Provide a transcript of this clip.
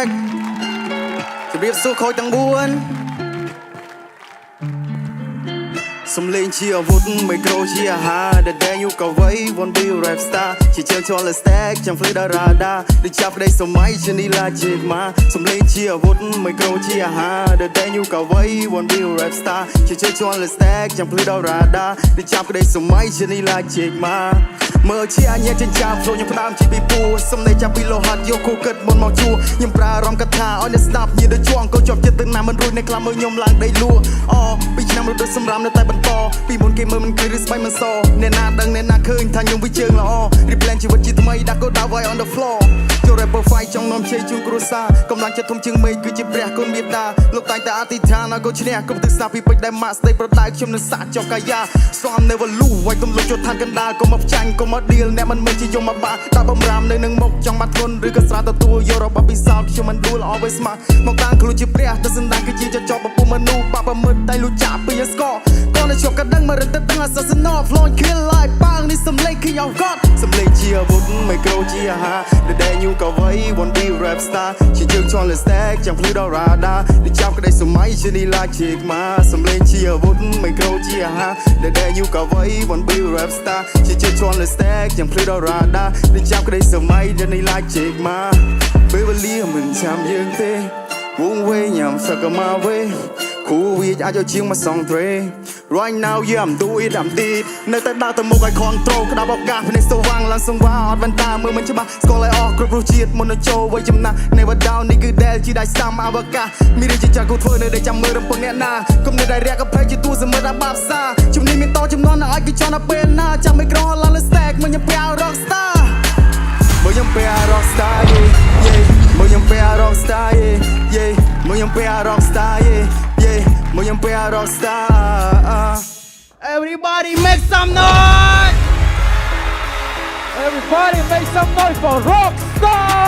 respect ជម្រាបសួរខូចទាំង4សំលេងជាអាវុធមីក្រូជាអាហារដែលតែងយូរក៏វ័យ Won't be a rap star ជាជើងជន់ let's stack ចាំ play ដល់ radar ដូចចាប់ក្តីសម័យជានីឡាជេកមកសំលេងជាអាវុធមីក្រូជាអាហារដែលតែងយូរក៏វ័យ Won't be a rap star ជាជើងជន់ let's stack ចាំ play ដល់ radar ដូចចាប់ក្តីសម័យជានីឡាជេកមកមើលជាអញ្ញាចិញ្ចាផ្លោខ្ញុំផ្ដើមជាពីពូសំលេងចាប់ពីលោហិតយកគូគិតមុនមកជួខ្ញុំប្រើអារម្មណ៍កថាឲ្យអ្នកស្ដាប់ញៀនដូចជួងកូនជាប់ចិត្តទៅណាមិនរួចអ្នកខ្លះមើលខ្ញុំឡើងដីលួពីឆ្នាំរត់សម្រាប់នៅតែបន្តពីមុនគេមើលមិនឃើញឬស្បែកមិនសអ្នកណាដឹងអ្នកណាឃើញថាខ្ញុំវាជើងល្អ Replan ជីវិតជាថ្មីដាក់កោដៅ on the floor ចូល rapper fight ចង់នាំជ័យជូនគ្រួសារកម្លាំងចិត្តធំជាងមេឃគឺជាព្រះគុណមេត្តាលោកតែងតែអធិដ្ឋានឲ្យកូនឈ្នះគុំទិសាពីពេជ្រដែលម៉ាក់ស្ដីប្រដៅខ្ញុំនឹងសាកចុះកាយា So I'm never lose វាយទំលុចចូលឋានកណ្ដាលកុំមកចាញ់កុំមក deal អ្នកមិនមែនជាយមបាដាក់បំរាមនៅនឹងមុខចង់បាត់ធន់ឬក៏ស្រាទទួលយករបស់ពិសោធន៍ខ្ញុំមិនដួល always smart មកតាំងខ្លួនជាព្រះទៅសន្តានគឺជាចចប់ពពុះមនុស្សបាក់ប្រមឹកតែលុចចាក់ពីស្កកូនជាប់កណ្ដឹងមករឹតទាំងអសាសនា Flow kill life ប៉ាងនេះសំលេង King of God សំលេងជាអាវុធមីក្រូជាអាហារដែលញូក៏វ័យ Won't be rap star ជាជើងជន់ let's stack ចាំ play ដល់ radar ដូចចាប់ក្តីសម័យជានីឡាជេកមកសំលេងជាអាវុធមីក្រូជាអាហារដែលញូក៏វ័យ Won't be rap star ជាជើងជន់ let's stack ចាំ play ដល់ radar ដូចចាប់ក្តីសម័យជានីឡាជេកមកពេលវេលាមិនចាំយើងទេវងវែងញ៉ាំសឹកមកវេគូវាអាចយកជាងមកសងត្រេ Right now yeah I'm do it I'm deep នៅតែដើរទៅមុខឲ្យ control ក្តាប់ឱកាសភ្នែកស្វាងឡើងសង្វាអត់វ៉ែនតាមើលមិនច្បាស់ស្គាល់ឲ្យអស់គ្រប់រសជាតិមុននឹងចូលវ័យចំណាស់ Never down នេះគឺដែលជាដៃស្ដាំអវកាសមានរឿងជាចាស់គូធ្វើនៅដែលចាំមើលរំពឹងអ្នកណាគុំនៅតែរាក់កភេជាទូសមិទ្ធអាបាបសាជំនាញមានតចំនួនឲ្យគេចង់ដល់ពេលណាចាំមិនក្រហឡើងលើ stack មកញ៉ាំពាវ rock star មកញ៉ាំពាវ rock star yeah មកញ៉ាំពាវ rock star yeah មកញ៉ាំពាវ rock star yeah មកញ៉ាំពាវ rock star Everybody make some noise! Everybody make some noise for Rockstar!